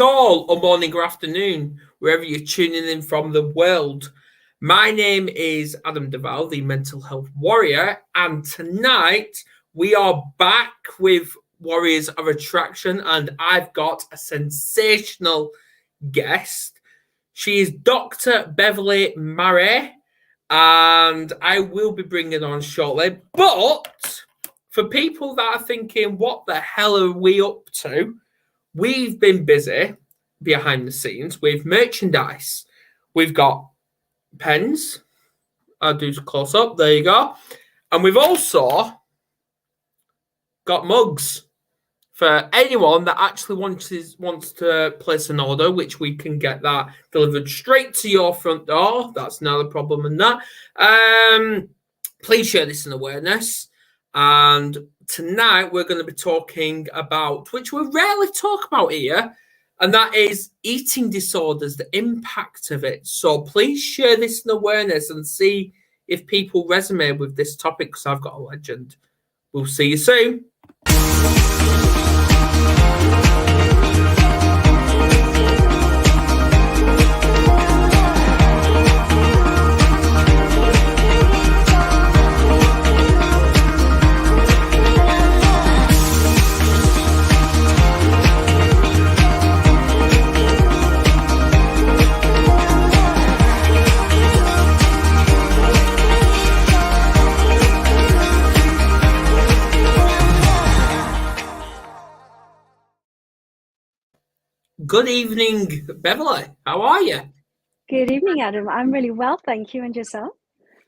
All or morning or afternoon, wherever you're tuning in from the world. My name is Adam Duval, the mental health warrior, and tonight we are back with Warriors of Attraction, and I've got a sensational guest. She is Dr. Beverley Marais, and I will be bringing on shortly. But for people that are thinking, what the hell are we up to? We've been busy behind the scenes with merchandise. We've got pens. I'll do close up. There you go. And we've also got mugs for anyone that actually wants to place an order, which we can get that delivered straight to your front door. That's not a problem in that. Please share this in awareness. And tonight we're going to be talking about, which we rarely talk about here, and that is eating disorders, the impact of it. So please share this in awareness and see if people resonate with this topic, because I've got a legend. We'll see you soon. Good evening, Beverley. How are you? Good evening, Adam. I'm really well, thank you. And yourself?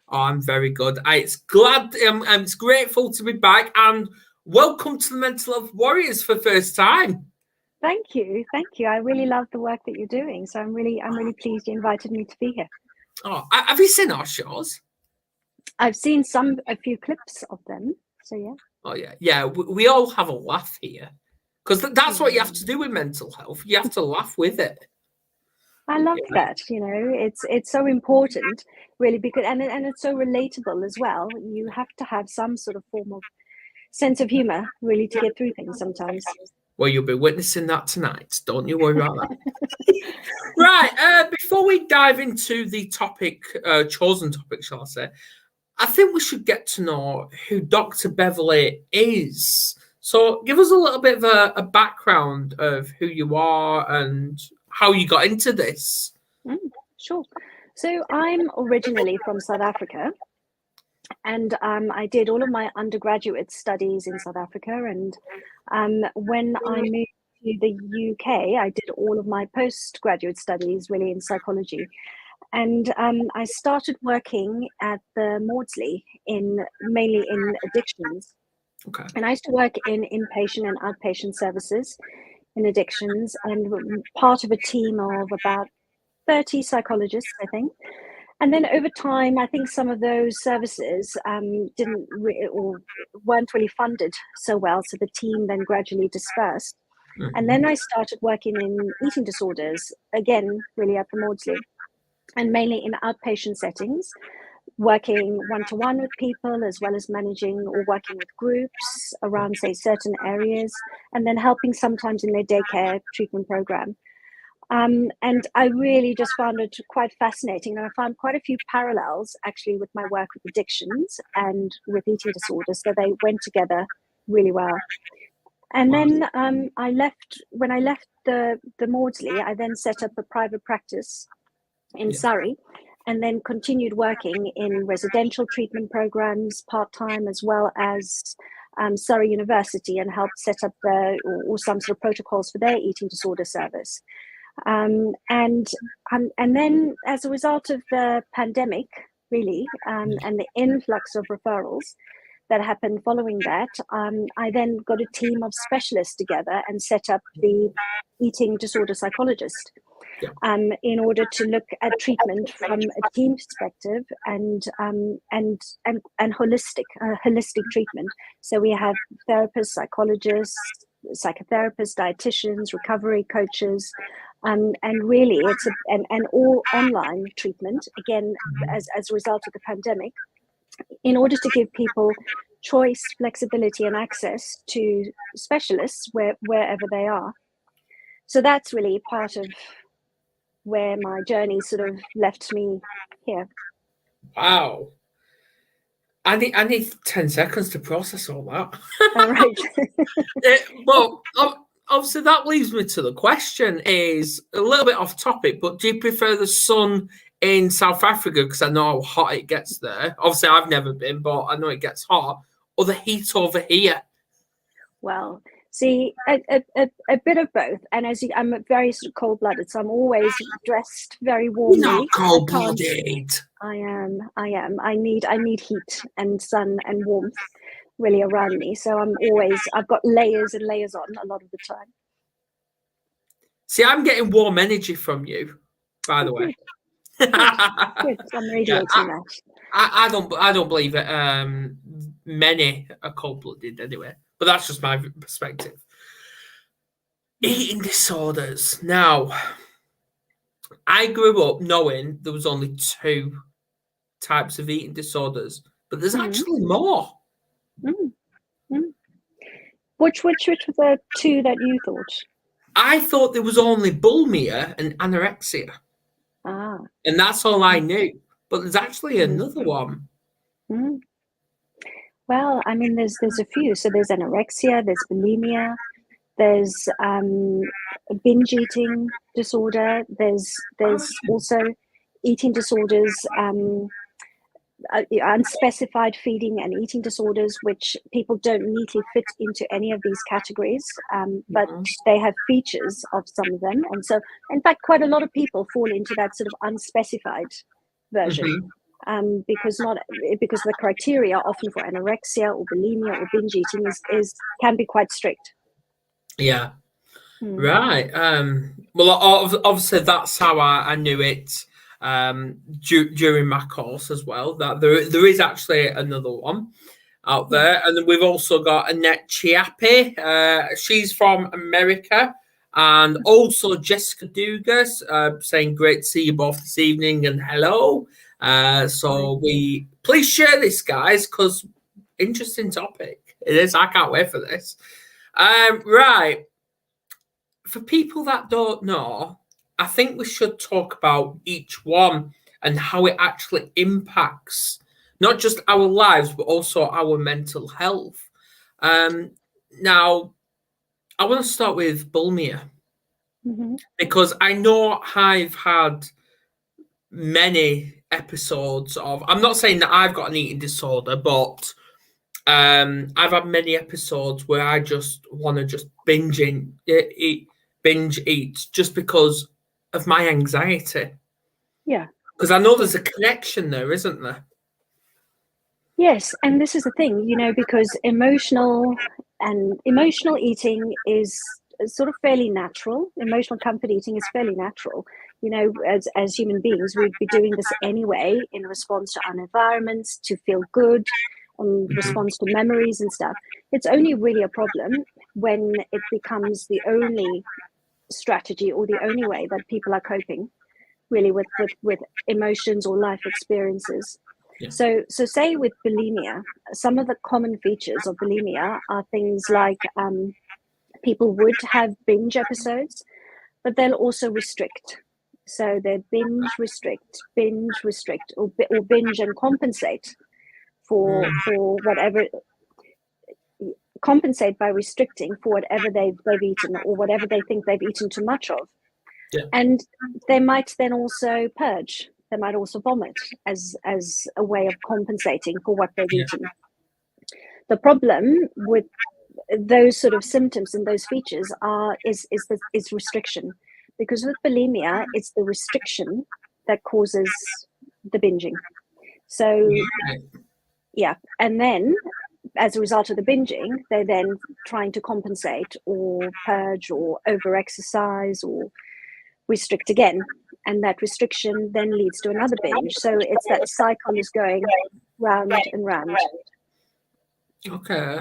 Oh, I'm very good. It's grateful to be back, and welcome to the Mental Health Warriors for the first time. Thank you. I really love the work that you're doing, so I'm really pleased you invited me to be here. Oh, have you seen our shows? I've seen a few clips of them. So yeah. Oh yeah. We all have a laugh here, because that's what you have to do with mental health. You have to laugh with it. I love that. It's so important, really, because and it's so relatable as well. You have to have some sort of form of sense of humor, really, to get through things sometimes. Well, you'll be witnessing that tonight. Don't you worry about that. Right. Before we dive into the topic, chosen topic, shall I say, I think we should get to know who Dr. Beverley is. So give us a little bit of a background of who you are and how you got into this. Sure. So I'm originally from South Africa, and I did all of my undergraduate studies in South Africa. And when I moved to the UK, I did all of my postgraduate studies really in psychology. And I started working at the Maudsley mainly in addictions. Okay. And I used to work in inpatient and outpatient services in addictions, and part of a team of about 30 psychologists, I think. And then over time, I think some of those services weren't really funded so well. So the team then gradually dispersed. Mm-hmm. And then I started working in eating disorders, again, really at the Maudsley, and mainly in outpatient settings, working one-to-one with people, as well as managing or working with groups around, say, certain areas, and then helping sometimes in their daycare treatment program. And I really just found it quite fascinating. And I found quite a few parallels actually with my work with addictions and with eating disorders, so they went together really well. And then when I left the Maudsley, I then set up a private practice in Surrey, and then continued working in residential treatment programs part-time, as well as Surrey University, and helped set up or some sort of protocols for their eating disorder service. And then as a result of the pandemic, really, and the influx of referrals that happened following that, I then got a team of specialists together and set up the eating disorder psychologist, in order to look at treatment from a team perspective and holistic treatment. So we have therapists, psychologists, psychotherapists, dietitians, recovery coaches, and really it's an all online treatment, again, as a result of the pandemic, in order to give people choice, flexibility, and access to specialists wherever they are. So that's really part of where my journey sort of left me here. Wow. I need 10 seconds to process all that. All right. But obviously that leads me to the question, is a little bit off topic, but do you prefer the sun in South Africa, because I know how hot it gets there? Obviously I've never been, but I know it gets hot. Or the heat over here? Well, see, a bit of both. And I'm very sort of cold-blooded, so I'm always dressed very warmly. You're not cold-blooded. I am. I need heat and sun and warmth really around me. So I've got layers and layers on a lot of the time. See, I'm getting warm energy from you, by the way. Good. I'm radiating that. I don't believe it. Many are cold-blooded anyway, but that's just my perspective. Eating disorders. Now, I grew up knowing there was only 2 types of eating disorders, but there's actually more. Which were the 2 that you thought? I thought there was only bulimia and anorexia. And that's all I knew. But there's actually another one. Well, I mean, there's a few. So there's anorexia, there's bulimia, there's binge eating disorder. There's also eating disorders, unspecified feeding and eating disorders, which people don't neatly fit into any of these categories, but they have features of some of them. And so, in fact, quite a lot of people fall into that sort of unspecified version. Because the criteria often for anorexia or bulimia or binge eating can be quite strict. Yeah. Right. Well, obviously that's how I knew it during my course as well, that there is actually another one out there. And then we've also got Annette Chiappe. She's from America. And also Jessica Dugas saying, great to see you both this evening and hello. So please share this, guys, because interesting topic. It is. I can't wait for this. Right. For people that don't know, I think we should talk about each one and how it actually impacts not just our lives, but also our mental health. Now, I want to start with bulimia because I know I've had many episodes of, I'm not saying that I've got an eating disorder, but I've had many episodes where I just want to just binge eat just because of my anxiety. Yeah. Because I know there's a connection there, isn't there? Yes, and this is the thing, because emotional eating is sort of fairly natural. Emotional comfort eating is fairly natural. As human beings, we'd be doing this anyway in response to our environments, to feel good, in response to memories and stuff. It's only really a problem when it becomes the only strategy or the only way that people are coping really with emotions or life experiences. Yeah. So say with bulimia, some of the common features of bulimia are things like people would have binge episodes, but they'll also restrict. So they binge, restrict, or binge and compensate for whatever, compensate by restricting for whatever they've eaten or whatever they think they've eaten too much of. Yeah. And they might then also purge. They might also vomit as a way of compensating for what they've eaten. The problem with those sort of symptoms and those features is restriction, because with bulimia, it's the restriction that causes the binging. So, and then as a result of the binging, they're then trying to compensate or purge or over-exercise or restrict again. And that restriction then leads to another binge. So it's that cycle is going round and round. Okay.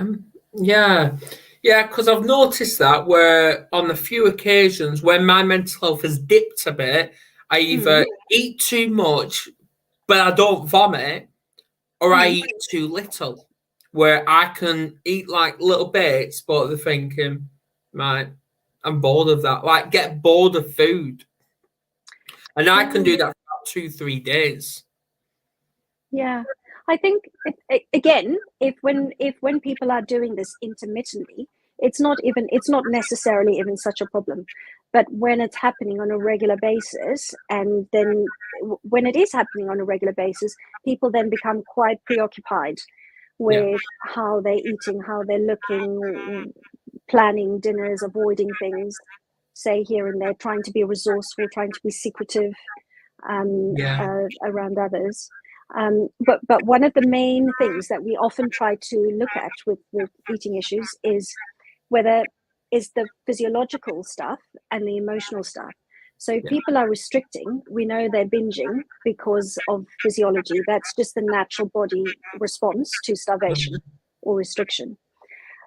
Yeah, because I've noticed that where on a few occasions when my mental health has dipped a bit, I either eat too much, but I don't vomit, or I eat too little, where I can eat like little bits, but they're thinking, right, I'm bored of that. Like, get bored of food. And I can do Yeah. that for about 2-3 days. Yeah, I think again, if when people are doing this intermittently, it's not necessarily even such a problem. But when it's happening on a regular basis, and then when it is happening on a regular basis, people then become quite preoccupied Yeah. with how they're eating, how they're looking, planning dinners, avoiding things, say here and there, trying to be resourceful, trying to be secretive around others. But one of the main things that we often try to look at with eating issues is whether is the physiological stuff and the emotional stuff. So if people are restricting, we know they're binging because of physiology. That's just the natural body response to starvation or restriction.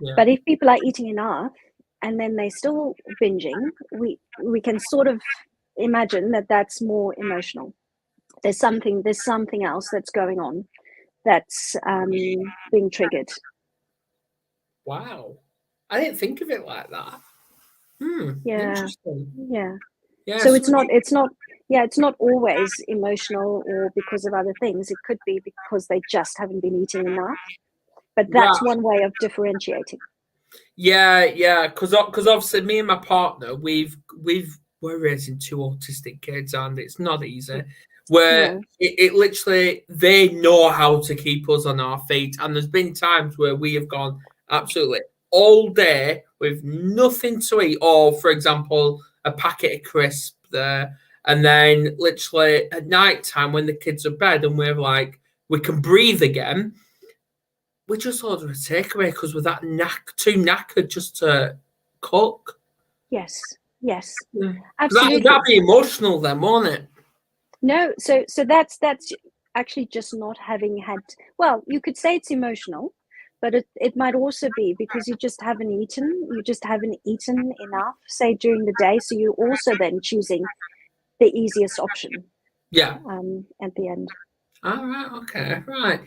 Yeah. But if people are eating enough and then they still binging, we can sort of imagine that that's more emotional. There's something else that's going on that's being triggered. Wow. I didn't think of it like that. Yeah. Interesting. Yeah. Yeah. So it's not always emotional or because of other things. It could be because they just haven't been eating enough. But that's one way of differentiating. Yeah. Because obviously me and my partner, we're raising 2 autistic kids, and it's not easy. Where No. it literally, they know how to keep us on our feet, and there's been times where we have gone absolutely all day with nothing to eat, or for example, a packet of crisp there, and then literally at night time when the kids are bed and we're like, we can breathe again, we just order a takeaway because we're too knackered just to cook. Yes. That'd Absolutely. be emotional then, won't it? No, so that's actually just not having had, well, you could say it's emotional, but it might also be because you just haven't eaten enough, say during the day. So you're also then choosing the easiest option Yeah. at the end. All right. Okay. Right.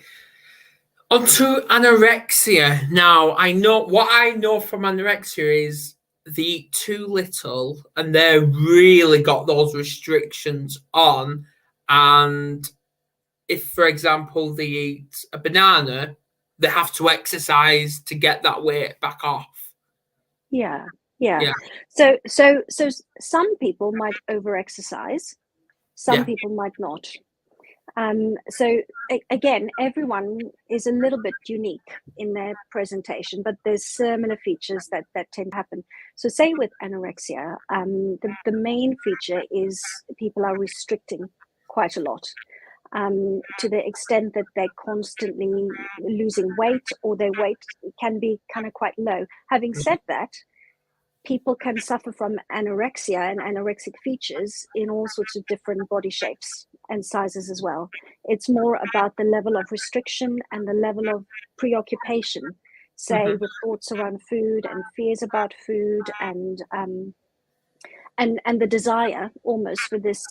On to anorexia. Now, I know from anorexia is they eat too little and they're really got those restrictions on. And if, for example, they eat a banana, they have to exercise to get that weight back off. Yeah. Yeah. So some people might over-exercise, some people might not. So again, everyone is a little bit unique in their presentation, but there's similar features that tend to happen. So say with anorexia, the main feature is people are restricting quite a lot, to the extent that they're constantly losing weight, or their weight can be kind of quite low. Having said that, people can suffer from anorexia and anorexic features in all sorts of different body shapes and sizes as well. It's more about the level of restriction and the level of preoccupation, say with thoughts around food and fears about food, and the desire almost for this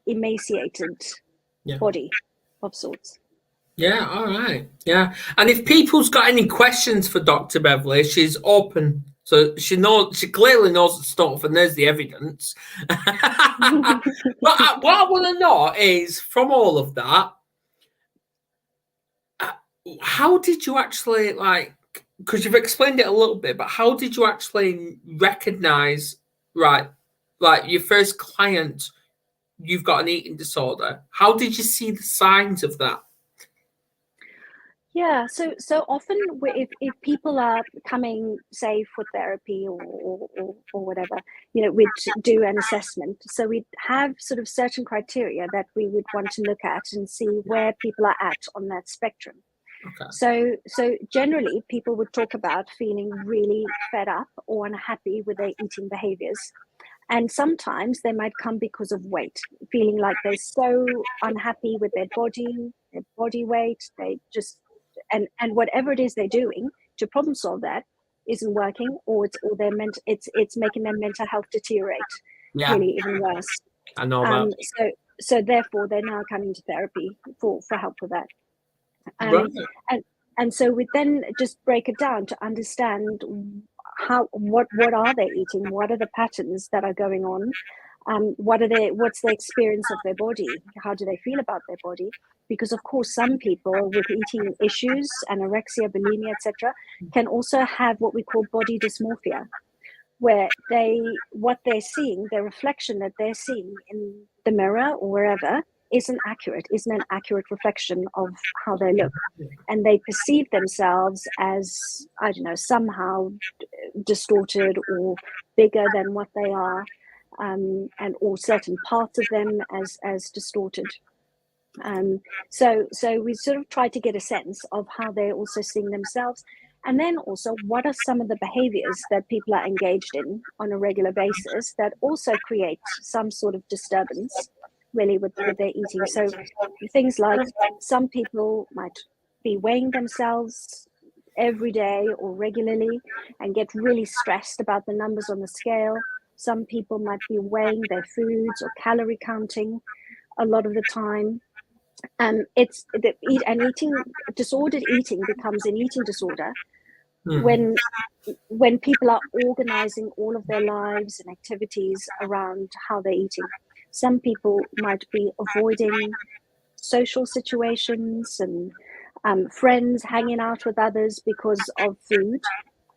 emaciated body of sorts. Yeah, all right. Yeah. And if people's got any questions for Dr. Beverley, she's open. So she clearly knows the stuff, and there's the evidence. But what I want to know is, from all of that, how did you actually, because you've explained it a little bit, but how did you actually recognize, right, like your first client, you've got an eating disorder? How did you see the signs of that? Yeah, so often if people are coming, say, for therapy or whatever, we'd do an assessment. So we'd have sort of certain criteria that we would want to look at and see where people are at on that spectrum. Okay. So generally, people would talk about feeling really fed up or unhappy with their eating behaviors. And sometimes they might come because of weight, feeling like they're so unhappy with their body weight. They just, and whatever it is they're doing to problem solve that isn't working, or it's making their mental health deteriorate, really even worse. I know that. So therefore they're now coming to therapy for help with that. Right. And so we then just break it down to understand what are they eating? What are the patterns that are going on? What's the experience of their body? How do they feel about their body? Because of course, some people with eating issues, anorexia, bulimia, etc., can also have what we call body dysmorphia, where what they're seeing, the reflection that they're seeing in the mirror or wherever isn't an accurate reflection of how they look. And they perceive themselves as, I don't know, somehow distorted or bigger than what they are, and or certain parts of them as distorted. So we sort of try to get a sense of how they're also seeing themselves. And then also, what are some of the behaviors that people are engaged in on a regular basis that also create some sort of disturbance, really, with their eating? So things like some people might be weighing themselves every day or regularly and get really stressed about the numbers on the scale. Some people might be weighing their foods or calorie counting a lot of the time. Disordered eating becomes an eating disorder when people are organizing all of their lives and activities around how they're eating. Some people might be avoiding social situations and friends, hanging out with others because of food,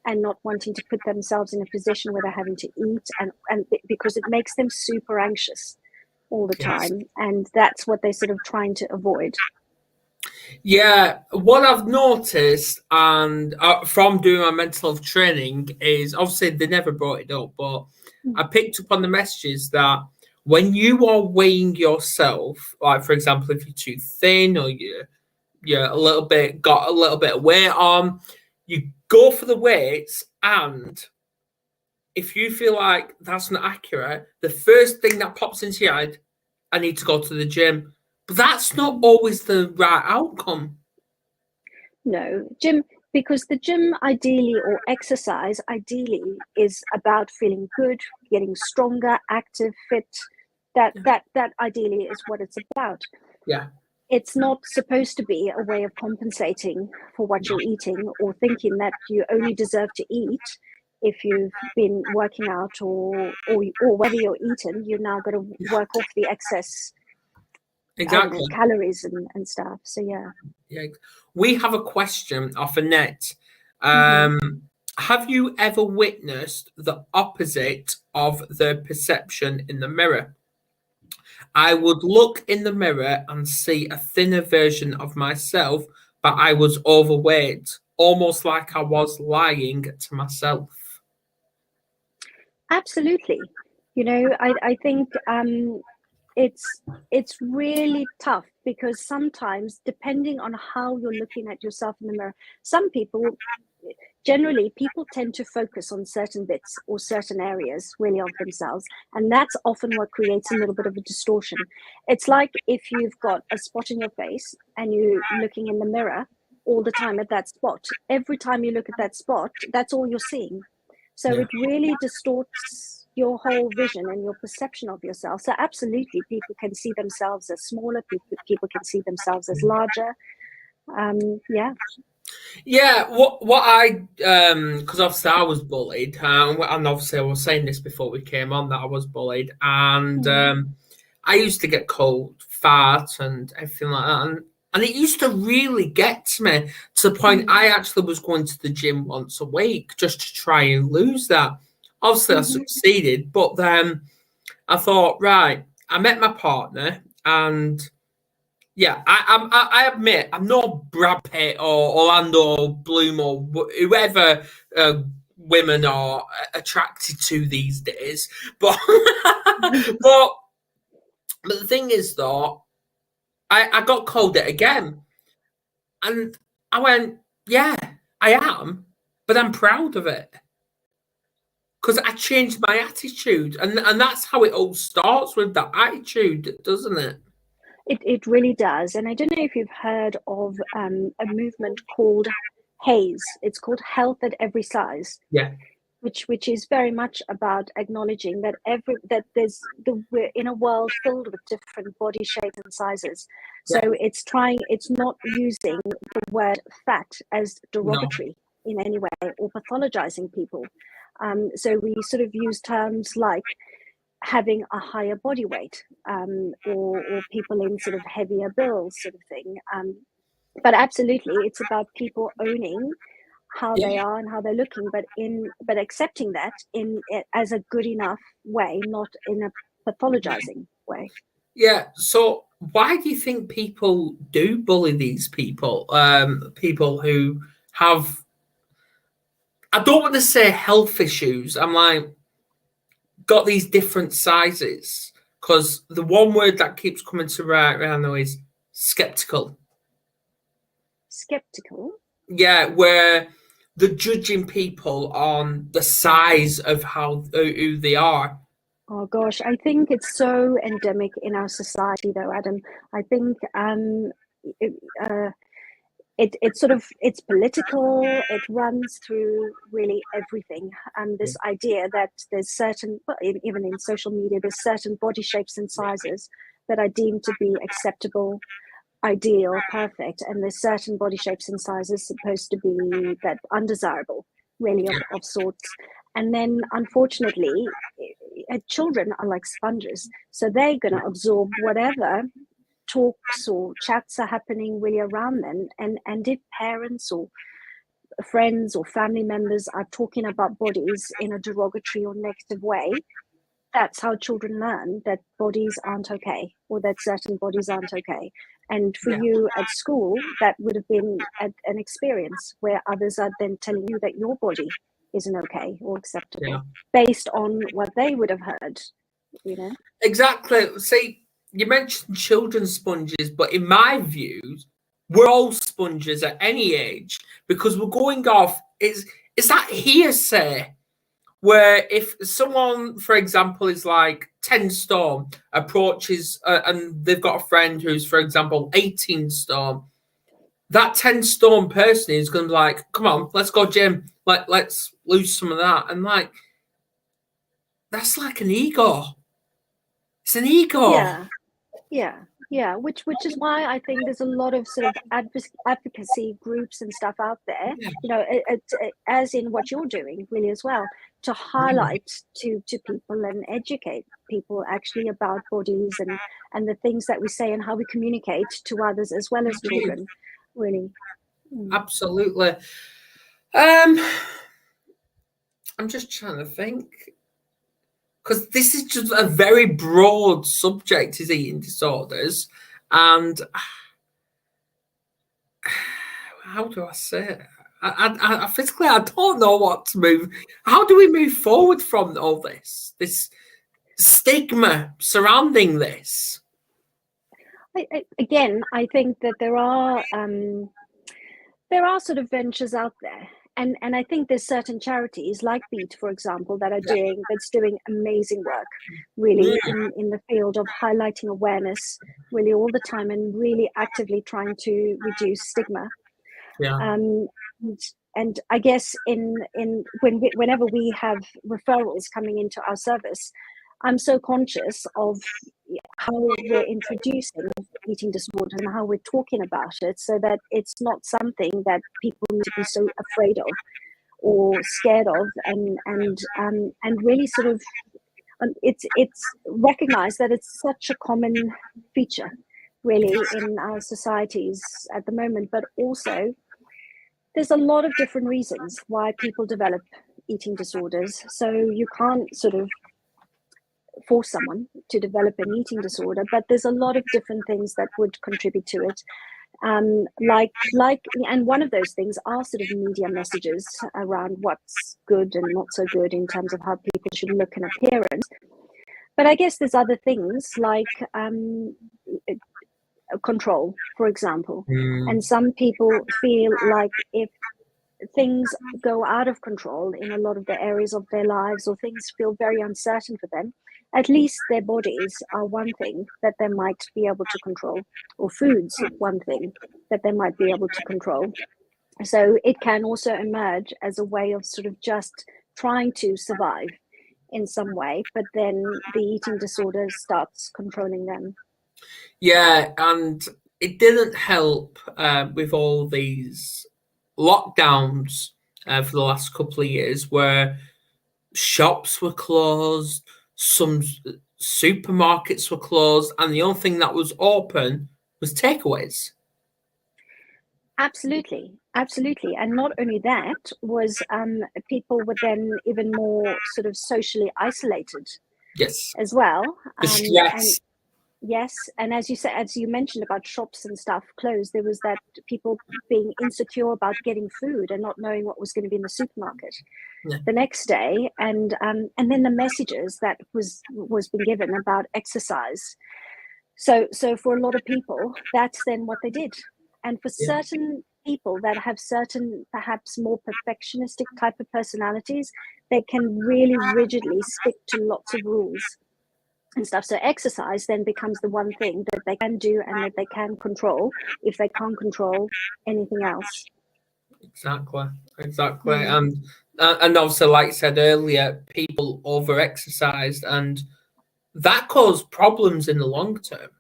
and not wanting to put themselves in a position where they're having to eat, and because it makes them super anxious all the time, and that's what they're sort of trying to avoid. Yeah, what I've noticed, and from doing my mental health training, is obviously they never brought it up, but I picked up on the messages that when you are weighing yourself, like for example, if you're too thin or you're got a little bit of weight on, you go for the weights, and if you feel like that's not accurate, the first thing that pops into your head, I need to go to the gym. But that's not always the right outcome. No, because the gym ideally, or exercise ideally, is about feeling good, getting stronger, active, fit. That ideally is what it's about. Yeah. It's not supposed to be a way of compensating for what you're eating, or thinking that you only deserve to eat if you've been working out, or whether you're eaten, you're now got to work off the excess calories and stuff. So yeah. We have a question off Annette. Have you ever witnessed the opposite of the perception in the mirror? I would look in the mirror and see a thinner version of myself, but I was overweight, almost like I was lying to myself. Absolutely. I think it's really tough, because sometimes, depending on how you're looking at yourself in the mirror, generally people tend to focus on certain bits or certain areas really of themselves, and that's often what creates a little bit of a distortion. It's like if you've got a spot in your face and you're looking in the mirror all the time at that spot. Every time you look at that spot, that's all you're seeing. So it really distorts your whole vision and your perception of yourself. So absolutely, people can see themselves as smaller, people can see themselves as larger. Yeah, what I because obviously I was bullied, and obviously I was saying this before we came on that I was bullied, and I used to get cold, fat, and everything like that, and it used to really get to me, to the point I actually was going to the gym once a week just to try and lose that. Obviously, I succeeded, but then I thought, right, I met my partner, and yeah, I admit I'm no Brad Pitt or Orlando Bloom or whoever women are attracted to these days, but but the thing is though, I got called it again, and I went, yeah, I am, but I'm proud of it. Because I changed my attitude, and that's how it all starts, with that attitude, doesn't it? It really does. And I don't know if you've heard of a movement called HAZE. It's called Health at Every Size. Yeah. Which is very much about acknowledging that we're in a world filled with different body shapes and sizes. So it's not using the word fat as derogatory. in any way or pathologizing people. So we sort of use terms like having a higher body weight, or people in sort of heavier bills, sort of thing. But absolutely, it's about people owning how they are and how they're looking, but accepting that as a good enough way, not in a pathologizing way. Yeah. So why do you think people do bully these people? People who have, I don't want to say health issues. I'm like, got these different sizes, because the one word that keeps coming to right around though is skeptical. Skeptical? Yeah, where they're judging people on the size of who they are. Oh gosh, I think it's so endemic in our society, though, Adam. I think it's sort of, it's political. It runs through really everything. This idea that there's certain, well, even in social media, there's certain body shapes and sizes that are deemed to be acceptable, ideal, perfect, and there's certain body shapes and sizes supposed to be that undesirable, really, of sorts. And then, unfortunately, children are like sponges, so they're going to absorb whatever talks or chats are happening really around them. And if parents or friends or family members are talking about bodies in a derogatory or negative way, that's how children learn that bodies aren't okay, or that certain bodies aren't okay. And for you at school, that would have been an experience where others are then telling you that your body isn't okay or acceptable, based on what they would have heard, you know? Exactly. See, you mentioned children's sponges, but in my views, we're all sponges at any age, because we're going off, is that hearsay where if someone, for example, is like 10 stone, approaches and they've got a friend who's, for example, 18 stone, that 10 stone person is going to be like, come on, let's go gym, let's lose some of that. And like, that's like an ego. It's an ego. Yeah. Which is why I think there's a lot of sort of advocacy groups and stuff out there, you know, as in what you're doing really as well, to highlight to people and educate people actually about bodies and the things that we say and how we communicate to others as well as children, really. Absolutely. I'm just trying to think, because this is just a very broad subject, is eating disorders, and how do I say it? I physically, I don't know what to move. How do we move forward from all this stigma surrounding this? I think that there are sort of ventures out there. And I think there's certain charities like Beat, for example, that's doing amazing work, really, in the field of highlighting awareness, really all the time, and really actively trying to reduce stigma. And I guess whenever we have referrals coming into our service, I'm so conscious of how we're introducing eating disorder and how we're talking about it, so that it's not something that people need to be so afraid of or scared of, and really sort of it's recognized that it's such a common feature really in our societies at the moment. But also there's a lot of different reasons why people develop eating disorders, so you can't sort of force someone to develop an eating disorder, but there's a lot of different things that would contribute to it. And one of those things are sort of media messages around what's good and not so good in terms of how people should look and appearance. But I guess there's other things like control, for example. And some people feel like if things go out of control in a lot of the areas of their lives, or things feel very uncertain for them, at least their bodies are one thing that they might be able to control, or foods one thing that they might be able to control. So it can also emerge as a way of sort of just trying to survive in some way, but then the eating disorder starts controlling them. Yeah, and it didn't help with all these lockdowns for the last couple of years, where shops were closed, some supermarkets were closed, and the only thing that was open was takeaways. Absolutely, absolutely. And not only that, was people were then even more sort of socially isolated Yes. as well. The And stress. yes, and as you mentioned about shops and stuff closed, there was that people being insecure about getting food and not knowing what was going to be in the supermarket the next day, and then the messages that was being given about exercise. So for a lot of people, that's then what they did. And for certain people that have certain perhaps more perfectionistic type of personalities, they can really rigidly stick to lots of rules and stuff. So exercise then becomes the one thing that they can do and that they can control if they can't control anything else. Exactly. And obviously, like I said earlier, people over exercised, and that caused problems in the long term.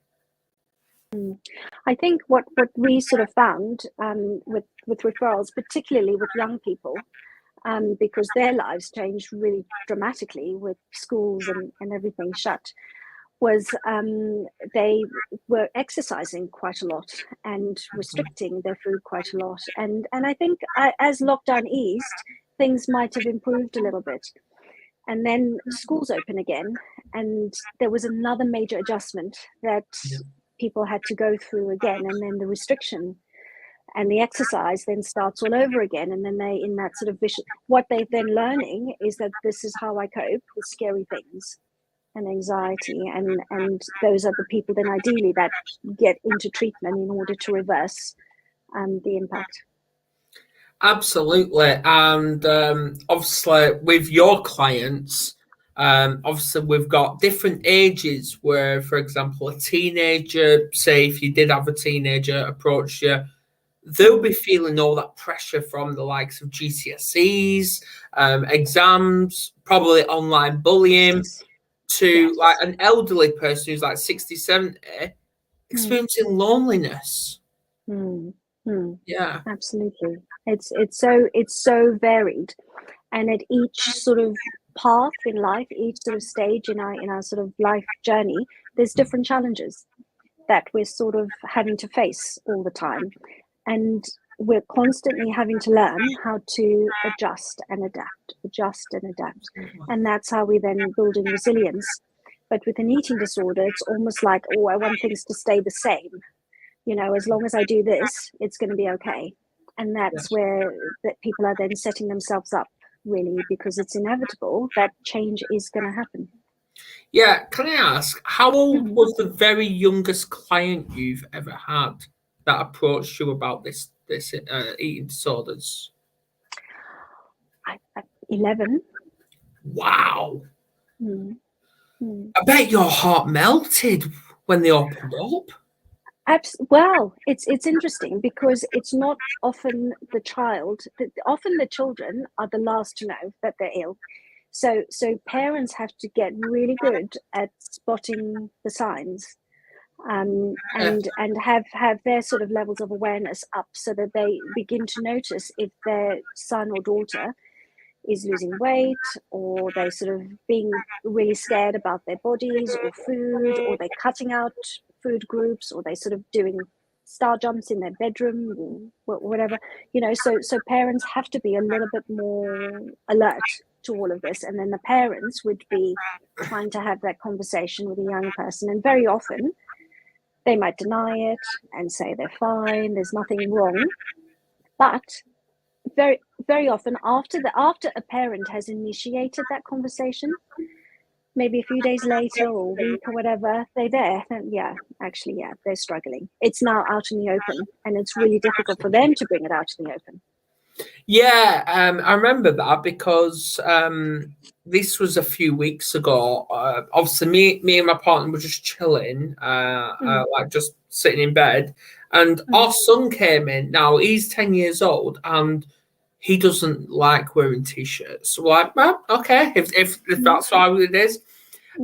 I think what we sort of found with referrals, particularly with young people, because their lives changed really dramatically with schools and everything shut, was they were exercising quite a lot and restricting their food quite a lot. And I think as lockdown eased, things might have improved a little bit. And then schools open again, and there was another major adjustment that people had to go through again, and then the restriction and the exercise then starts all over again. And then they, in that sort of vicious, what they're then learning is that this is how I cope with scary things and anxiety, and those are the people then ideally that get into treatment in order to reverse the impact. Absolutely. And obviously, with your clients, obviously, we've got different ages where, for example, a teenager, say if you did have a teenager approach you, they'll be feeling all that pressure from the likes of GCSEs, exams, probably online bullying, to like an elderly person who's like 60, 70, experiencing loneliness. Yeah, Absolutely. It's so varied, and at each sort of path in life, each sort of stage in our sort of life journey, there's different challenges that we're sort of having to face all the time, and we're constantly having to learn how to adjust and adapt, and that's how we then build in resilience. But with an eating disorder, it's almost like, oh, I want things to stay the same. As long as I do this, it's going to be okay. And that's where that people are then setting themselves up, really, because it's inevitable that change is going to happen. Yeah, can I ask, how old was the very youngest client you've ever had that approached you about this eating disorders? 11. Wow. I bet your heart melted when they opened up. Well, it's interesting because it's not often the child. Often the children are the last to know that they're ill. So parents have to get really good at spotting the signs, and have their sort of levels of awareness up, so that they begin to notice if their son or daughter is losing weight, or they're sort of being really scared about their bodies or food, or they're cutting out food groups, or they're sort of doing star jumps in their bedroom or whatever, so parents have to be a little bit more alert to all of this. And then the parents would be trying to have that conversation with a young person, and very often they might deny it and say they're fine, there's nothing wrong. But very, very often after a parent has initiated that conversation, maybe a few days later or a week or whatever, they're there, then they're struggling. It's now out in the open, and it's really difficult for them to bring it out in the open. Yeah, I remember that because this was a few weeks ago. Obviously, me and my partner were just chilling, like just sitting in bed, and our son came in. Now he's 10 years old, and he doesn't like wearing t-shirts. So like, well, okay, if that's how it is.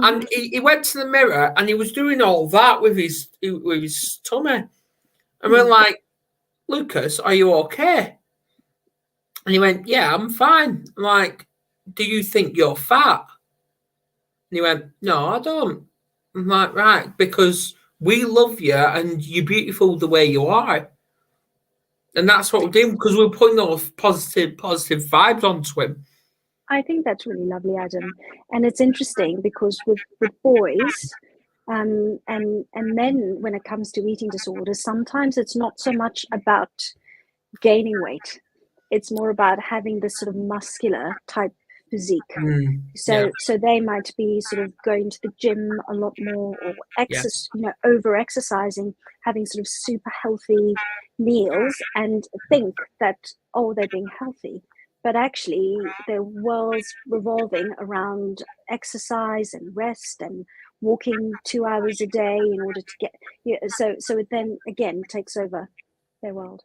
And he went to the mirror and he was doing all that with his tummy. And we're like, Lucas, are you okay? And he went, yeah, I'm fine. I'm like, do you think you're fat? And he went, no, I don't. I'm like, right, because we love you and you're beautiful the way you are. And that's what we're doing, because we're putting those positive vibes onto him. I think that's really lovely, Adam. And it's interesting because with boys and men, when it comes to eating disorders, sometimes it's not so much about gaining weight. It's more about having this sort of muscular type physique. So they might be sort of going to the gym a lot more, or over exercising, having sort of super healthy meals, and think that, oh, they're being healthy. But actually, their world's revolving around exercise and rest and walking 2 hours a day in order to get. So it then again takes over their world.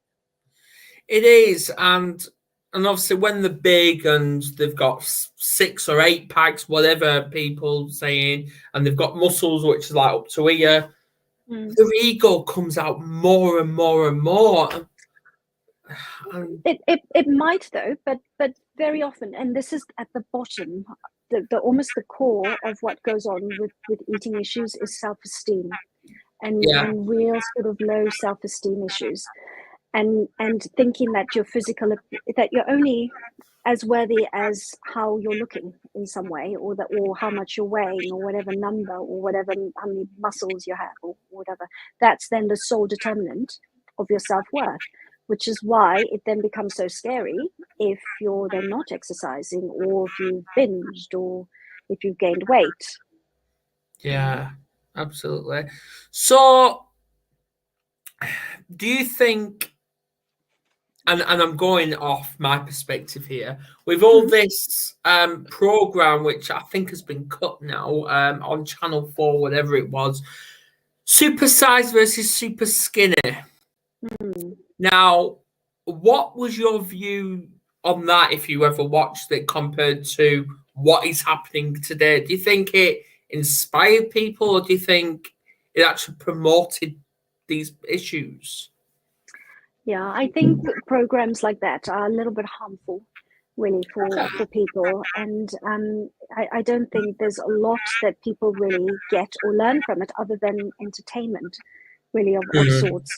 It is, and obviously when they're big and they've got 6 or 8 packs, whatever people saying, and they've got muscles which is like up to here, their ego comes out more and more and more. It might though, but very often, and this is at the bottom, the almost the core of what goes on with eating issues is self-esteem, and real sort of low self-esteem issues, and thinking that that you're only as worthy as how you're looking in some way, or how much you're weighing, or whatever number, or whatever how many muscles you have, or whatever. That's then the sole determinant of your self-worth, which is why it then becomes so scary if you're then not exercising, or if you've binged, or if you've gained weight. Yeah, absolutely. So do you think, and I'm going off my perspective here, with all this program, which I think has been cut now on Channel 4, whatever it was, super size versus super skinny. Now, what was your view on that, if you ever watched it, compared to what is happening today? Do you think it inspired people, or do you think it actually promoted these issues? Yeah, I think programs like that are a little bit harmful, really, for people. And I don't think there's a lot that people really get or learn from it, other than entertainment, really, of sorts.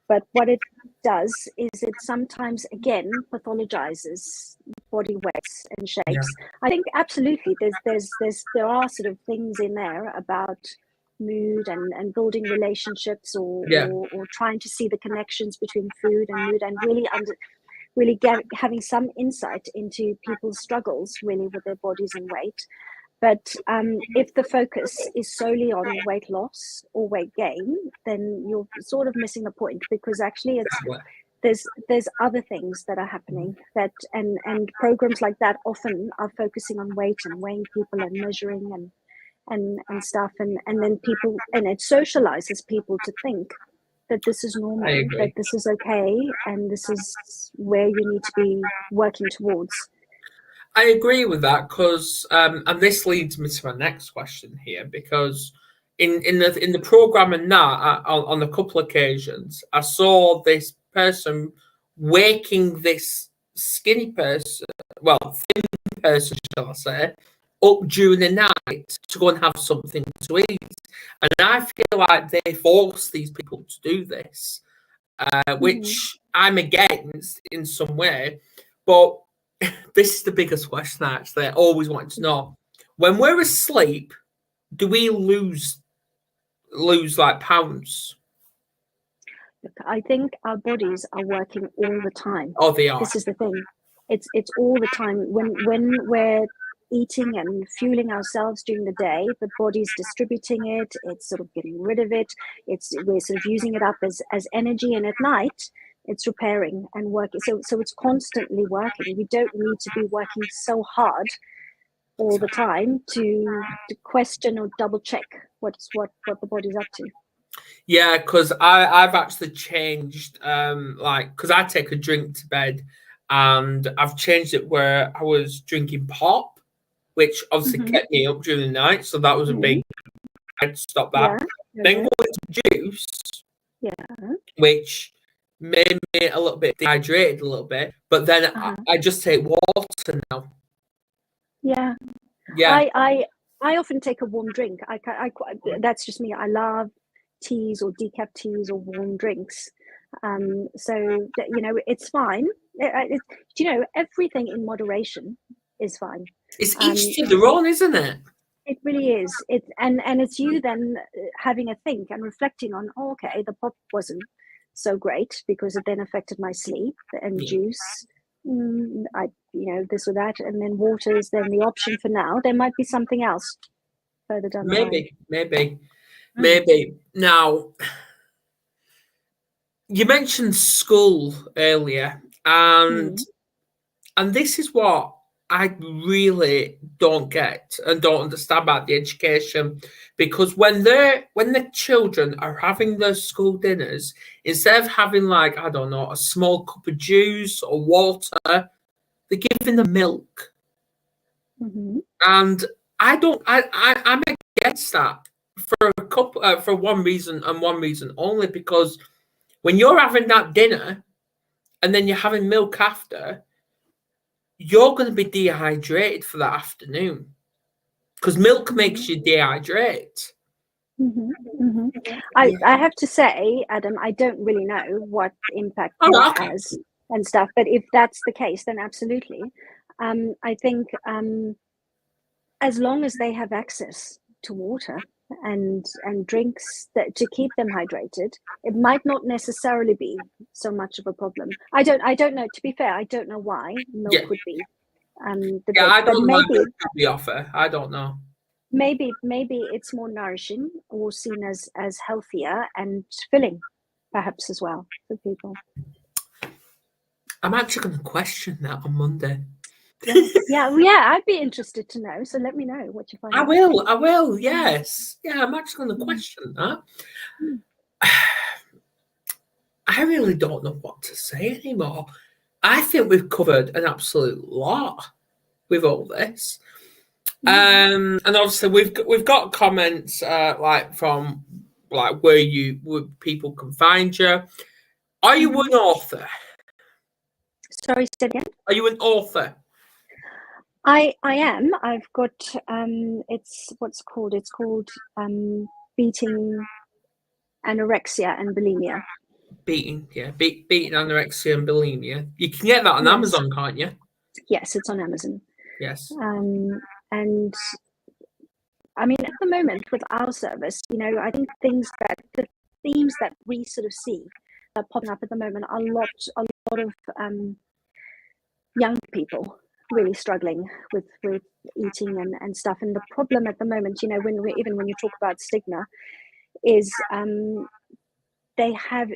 But what it does is it sometimes, again, pathologizes body weights and shapes. Yeah. I think absolutely there are sort of things in there about mood and building relationships, or trying to see the connections between food and mood, and really having some insight into people's struggles, really, with their bodies and weight. But if the focus is solely on weight loss or weight gain, then you're sort of missing the point, because actually there's other things that are happening, that and programs like that often are focusing on weight and weighing people and measuring and stuff, and then people, and it socializes people to think that this is normal, that this is okay, and this is where you need to be working towards. I agree with that, because and this leads me to my next question here, because in the program and that, on a couple of occasions, I saw this person waking this skinny person, well, thin person, shall I say, up during the night to go and have something to eat. And I feel like they force these people to do this, which I'm against in some way. But this is the biggest question, actually. I always wanted to know. When we're asleep, do we lose like pounds? I think our bodies are working all the time. Oh, they are. This is the thing. It's all the time. When we're eating and fueling ourselves during the day, the body's distributing it. It's sort of getting rid of it. We're sort of using it up as energy, and at night it's repairing and working. So it's constantly working. We don't need to be working so hard all the time to question or double check what the body's up to. Yeah, because I've actually changed, because I take a drink to bed, and I've changed it where I was drinking pop, which obviously kept me up during the night. So that was a big, I had to stop that. Yeah. Then going to juice, which made me a little bit dehydrated a little bit, but then I just take water now. Yeah. Yeah. I often take a warm drink. That's just me. I love teas or decaf teas or warm drinks. So that, it's fine. Everything in moderation is fine. It's each to their own, isn't it? It really is. And it's you then having a think and reflecting on, okay, the pop wasn't so great because it then affected my sleep, and juice, this or that, and then water is then the option for now. There might be something else further down the line. Maybe. Now, you mentioned school earlier, and this is what I really don't get and don't understand about the education, because when the children are having their school dinners, instead of having, like, I don't know, a small cup of juice or water, they're giving them milk. And I'm against that for one reason and one reason only, because when you're having that dinner and then you're having milk after, you're going to be dehydrated for that afternoon, because milk makes you dehydrate. I have to say, Adam, I don't really know what impact milk has and stuff, but if that's the case, then absolutely. I think as long as they have access to water and drinks to keep them hydrated, it might not necessarily be so much of a problem. I don't know. To be fair, I don't know why milk would be. I don't know why we offer. I don't know. Maybe it's more nourishing or seen as healthier and filling, perhaps, as well for people. I'm actually going to question that on Monday. Yeah, I'd be interested to know. So let me know what you find. I will. Yes. Yeah, I'm actually going to question that. I really don't know what to say anymore. I think we've covered an absolute lot with all this. And obviously we've got comments like from like where people can find you. Are you an author? Sorry, say again. Are you an author? I am. I've got it's called Beating Anorexia and Bulimia. Beating Anorexia and Bulimia. You can get that on Amazon, can't you? Yes, it's on Amazon. Yes. And I mean, at the moment with our service, I think the themes that we sort of see are popping up at the moment are a lot of young people really struggling with eating and stuff. And the problem at the moment, when you talk about stigma, is they have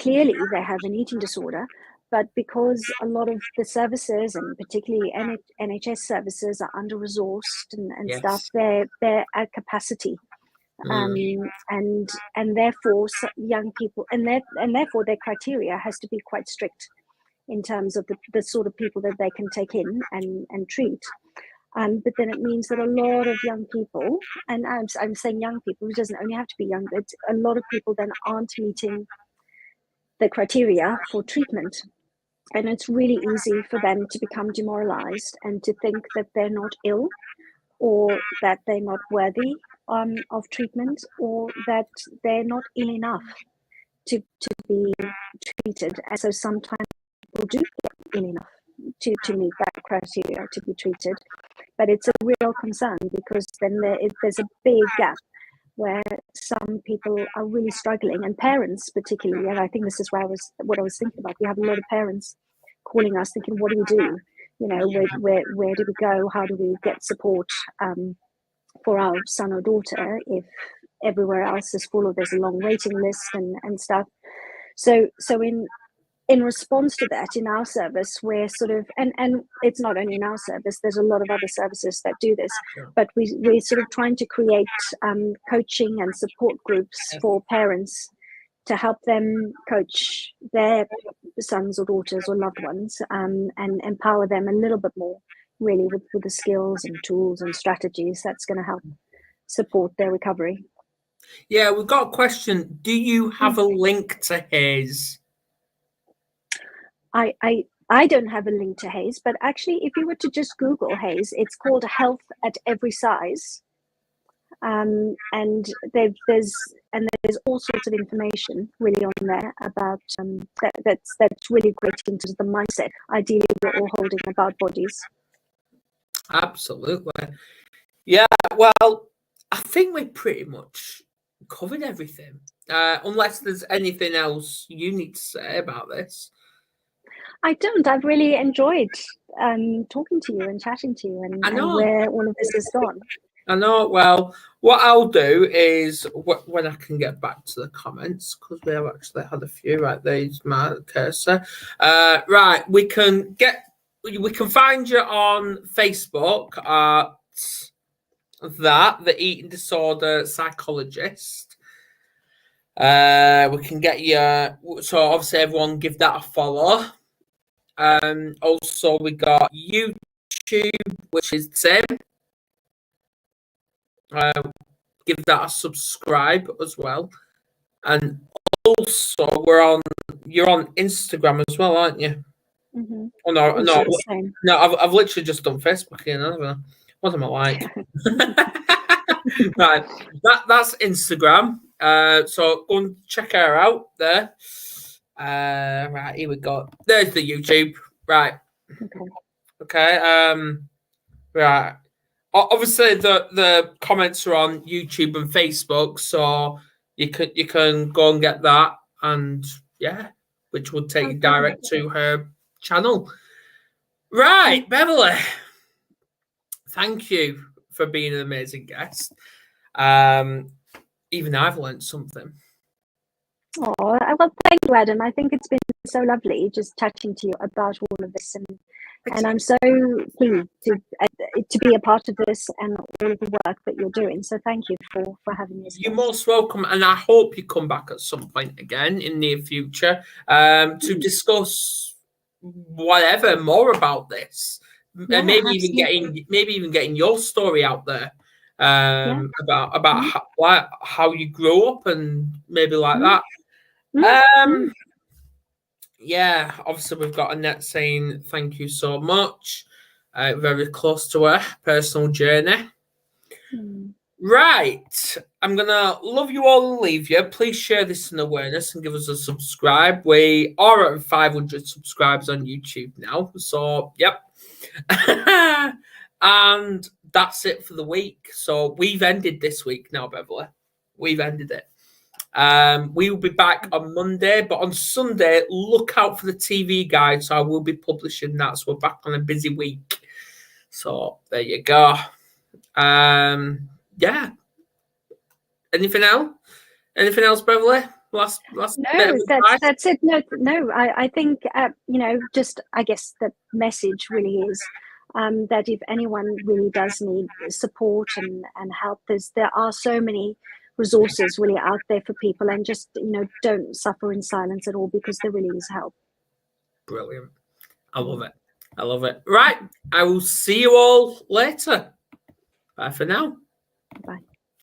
an eating disorder, but because a lot of the services, and particularly NHS services, are under-resourced and stuff, they're at capacity, and therefore young people, and therefore their criteria has to be quite strict in terms of the sort of people that they can take in and treat. But then it means that a lot of young people, and I'm saying young people, it doesn't only have to be young, but a lot of people then aren't meeting the criteria for treatment. And it's really easy for them to become demoralized and to think that they're not ill, or that they're not worthy of treatment, or that they're not ill enough to be treated. And so sometimes people do get ill enough to meet that criteria to be treated. But it's a real concern, because then there's a big gap where some people are really struggling, and parents particularly. And I think this is what I was thinking about. We have a lot of parents calling us thinking, what do we do? Where do we go? How do we get support for our son or daughter if everywhere else is full, or there's a long waiting list and stuff? So in response to that, in our service, we're sort of, and it's not only in our service, there's a lot of other services that do this, but we're sort of trying to create coaching and support groups for parents to help them coach their sons or daughters or loved ones, and empower them a little bit more, really, with the skills and tools and strategies that's going to help support their recovery. Yeah, we've got a question. Do you have a link to his? I don't have a link to Haze, but actually, if you were to just Google Haze, it's called Health at Every Size. And there's all sorts of information really on there about that's really great into the mindset. Ideally, we're all holding about bodies. Absolutely. Yeah, well, I think we pretty much covered everything. Unless there's anything else you need to say about this. I don't. I've really enjoyed talking to you and chatting to you and where all of this has gone. I know. Well, what I'll do is when I can get back to the comments, because we have actually had a few. Right, there's my cursor. Right, we can find you on Facebook at the eating disorder psychologist. We can get you. So obviously, everyone give that a follow. Also, we got YouTube, which is the same. Give that a subscribe as well, and also you're on Instagram as well, aren't you? Mm-hmm. Oh no, I've literally just done Facebook again, haven't I? What am I like? Right, that's Instagram. So go and check her out there. Right, here we go. There's the YouTube. Right. Okay. Right. Obviously, the comments are on YouTube and Facebook, so you can go and get that, and yeah, which will take you direct to her channel. Right, Beverley, thank you for being an amazing guest. Even I've learned something. Oh, well, thank you, Adam. I think it's been so lovely just chatting to you about all of this, and I'm so pleased to be a part of this and all of the work that you're doing. So thank you for having me. You're most welcome, and I hope you come back at some point again in the near future to discuss whatever more about this, and maybe even getting your story out there about how you grew up and maybe like that. Yeah, obviously we've got Annette saying thank you so much. Very close to her personal journey. Right, I'm gonna love you all and leave you. Please share this in awareness and give us a subscribe. We are at 500 subscribers on YouTube now, so yep. And that's it for the week. So we've ended this week now, Beverley. We've ended it. We will be back on Monday, but on Sunday, look out for the TV guide. So I will be publishing that. So we're back on a busy week. So there you go. Yeah. Anything else? Anything else, Beverley? Last no, that's it. No. I think just I guess the message really is that if anyone really does need support and help, there are so many resources really out there for people, and just don't suffer in silence at all, because there really is help. Brilliant. I love it. Right, I will see you all later. Bye for now. Bye.